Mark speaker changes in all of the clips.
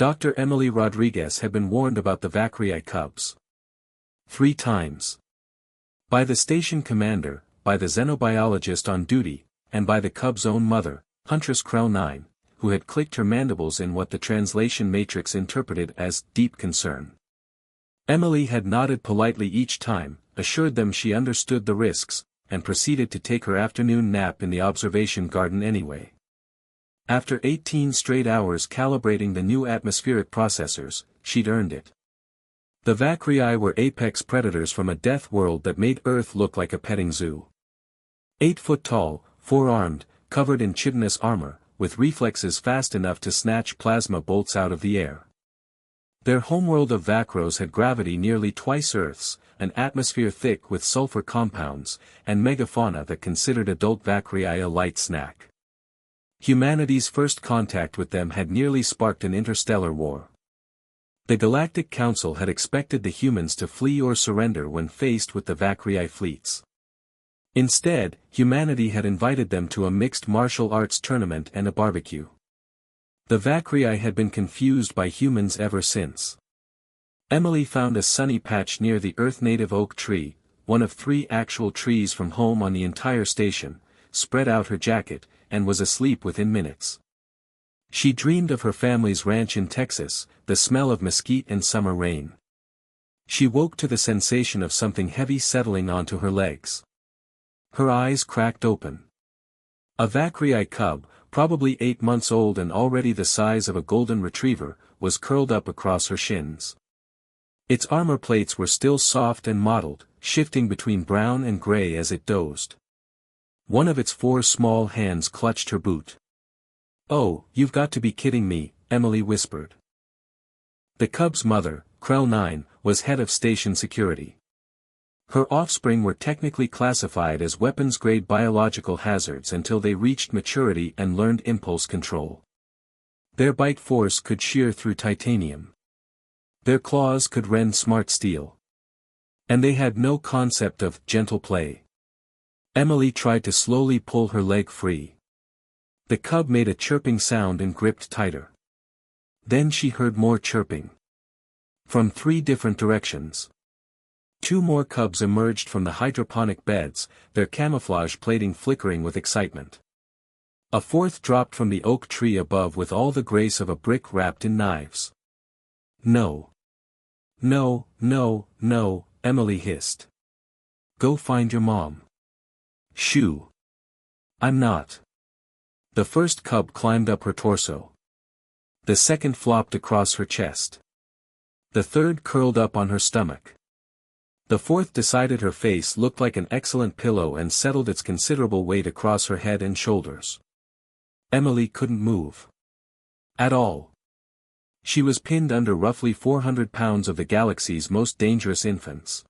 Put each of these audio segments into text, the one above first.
Speaker 1: Dr. Emily Rodriguez had been warned about the Vacrii cubs 3 times. By the station commander, by the xenobiologist on duty, and by the cub's own mother, Huntress Krell 9, who had clicked her mandibles in what the translation matrix interpreted as deep concern. Emily had nodded politely each time, assured them she understood the risks, and proceeded to take her afternoon nap in the observation garden anyway. After 18 straight hours calibrating the new atmospheric processors, she'd earned it. The Vacrii were apex predators from a death world that made Earth look like a petting zoo. 8 foot tall, 4-armed, covered in chitinous armor, with reflexes fast enough to snatch plasma bolts out of the air. Their homeworld of Vacros had gravity nearly twice Earth's, an atmosphere thick with sulfur compounds, and megafauna that considered adult Vacrii a light snack. Humanity's first contact with them had nearly sparked an interstellar war. The Galactic Council had expected the humans to flee or surrender when faced with the Vacrii fleets. Instead, humanity had invited them to a mixed martial arts tournament and a barbecue. The Vacrii had been confused by humans ever since. Emily found a sunny patch near the Earth-native oak tree, one of 3 actual trees from home on the entire station, spread out her jacket, and was asleep within minutes. She dreamed of her family's ranch in Texas, the smell of mesquite and summer rain. She woke to the sensation of something heavy settling onto her legs. Her eyes cracked open. A Vacrii cub, probably 8 months old and already the size of a golden retriever, was curled up across her shins. Its armor plates were still soft and mottled, shifting between brown and gray as it dozed. One of its 4 small hands clutched her boot. "Oh, you've got to be kidding me," Emily whispered. The cub's mother, Krell 9, was head of station security. Her offspring were technically classified as weapons-grade biological hazards until they reached maturity and learned impulse control. Their bite force could shear through titanium. Their claws could rend smart steel. And they had no concept of gentle play. Emily tried to slowly pull her leg free. The cub made a chirping sound and gripped tighter. Then she heard more chirping. From 3 different directions. 2 more cubs emerged from the hydroponic beds, their camouflage plating flickering with excitement. A 4th dropped from the oak tree above with all the grace of a brick wrapped in knives. "No. No, no, no," Emily hissed. "Go find your mom." "Shoo. I'm not." The first cub climbed up her torso. The second flopped across her chest. The third curled up on her stomach. The 4th decided her face looked like an excellent pillow and settled its considerable weight across her head and shoulders. Emily couldn't move. At all. She was pinned under roughly 400 pounds of the galaxy's most dangerous infants.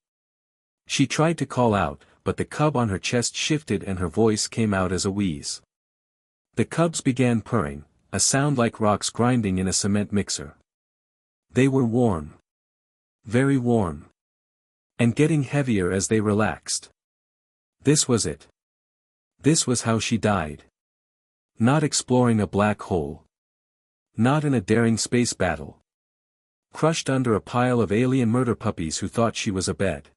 Speaker 1: She tried to call out, but the cub on her chest shifted and her voice came out as a wheeze. The cubs began purring, a sound like rocks grinding in a cement mixer. They were warm. Very warm. And getting heavier as they relaxed. This was it. This was how she died. Not exploring a black hole. Not in a daring space battle. Crushed under a pile of alien murder puppies who thought she was a bed.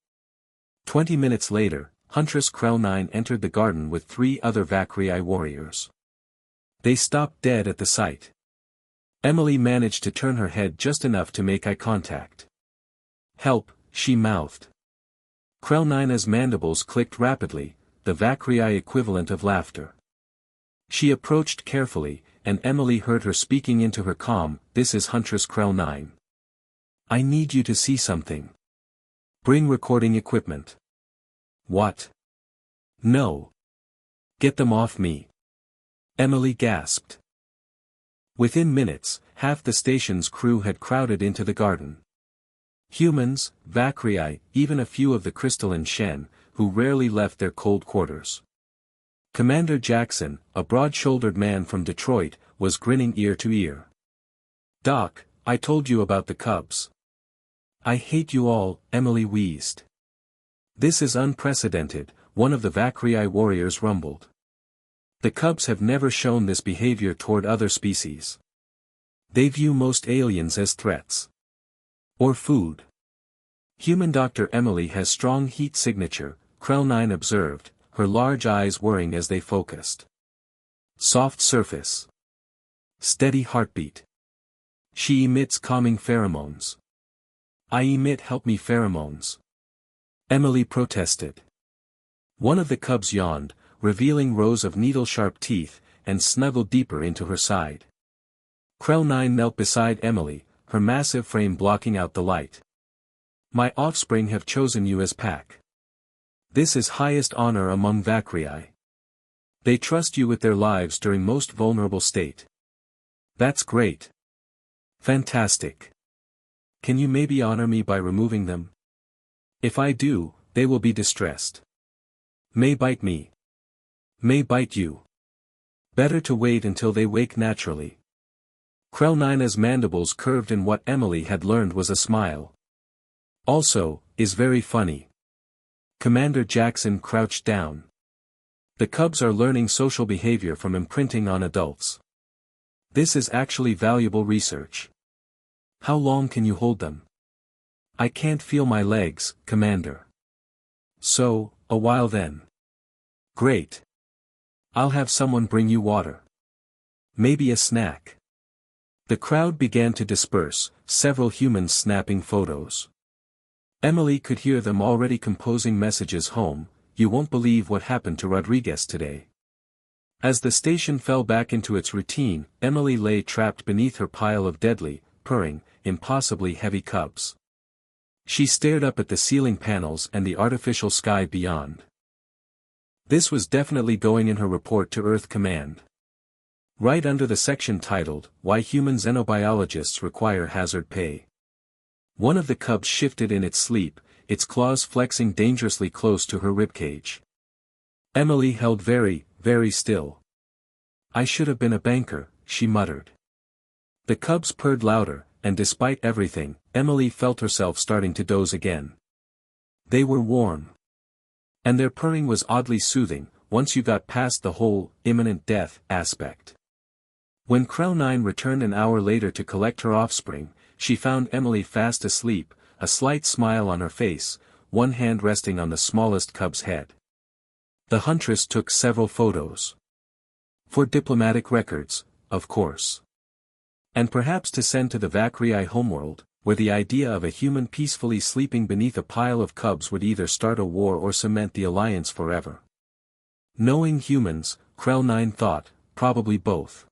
Speaker 1: 20 minutes later, Huntress Krell 9 entered the garden with 3 other Vacrii warriors. They stopped dead at the sight. Emily managed to turn her head just enough to make eye contact. "Help," she mouthed. Krell 9's mandibles clicked rapidly, the Vacrii equivalent of laughter. She approached carefully, and Emily heard her speaking into her comm, "This is Huntress Krell 9. I need you to see something. Bring recording equipment." "What?" "No. Get them off me." Emily gasped. Within minutes, half the station's crew had crowded into the garden. Humans, Vacrii, even a few of the crystalline Shen, who rarely left their cold quarters. Commander Jackson, a broad-shouldered man from Detroit, was grinning ear to ear. "Doc, I told you about the cubs." "I hate you all," Emily wheezed. "This is unprecedented," one of the Vacrii warriors rumbled. "The cubs have never shown this behavior toward other species." They view most aliens as threats. Or food. Human Dr. Emily has strong heat signature, Krell 9 observed, her large eyes whirring as they focused. Soft surface. Steady heartbeat. She emits calming pheromones. I emit help me pheromones. Emily protested. One of the cubs yawned, revealing rows of needle-sharp teeth, and snuggled deeper into her side. Krell 9 knelt beside Emily, her massive frame blocking out the light. My offspring have chosen you as pack. This is highest honor among Vacrii. They trust you with their lives during most vulnerable state. That's great. Fantastic. Can you maybe honor me by removing them? If I do, they will be distressed. May bite me. May bite you. Better to wait until they wake naturally. Krell 9's mandibles curved in what Emily had learned was a smile. Also, is very funny. Commander Jackson crouched down. The cubs are learning social behavior from imprinting on adults. This is actually valuable research. How long can you hold them? I can't feel my legs, Commander. So, a while then. Great. I'll have someone bring you water. Maybe a snack. The crowd began to disperse, several humans snapping photos. Emily could hear them already composing messages home. You won't believe what happened to Rodriguez today. As the station fell back into its routine, Emily lay trapped beneath her pile of deadly, purring, impossibly heavy cubs. She stared up at the ceiling panels and the artificial sky beyond. This was definitely going in her report to Earth Command. Right under the section titled, Why Human Xenobiologists Require Hazard Pay. One of the cubs shifted in its sleep, its claws flexing dangerously close to her ribcage. Emily held very, very still. I should have been a banker, she muttered. The cubs purred louder, and despite everything, Emily felt herself starting to doze again. They were warm. And their purring was oddly soothing, once you got past the whole, imminent death, aspect. When Krell 9 returned an hour later to collect her offspring, she found Emily fast asleep, a slight smile on her face, one hand resting on the smallest cub's head. The huntress took several photos. For diplomatic records, of course. And perhaps to send to the Vacrii homeworld, where the idea of a human peacefully sleeping beneath a pile of cubs would either start a war or cement the alliance forever. Knowing humans, Krell 9 thought, probably both.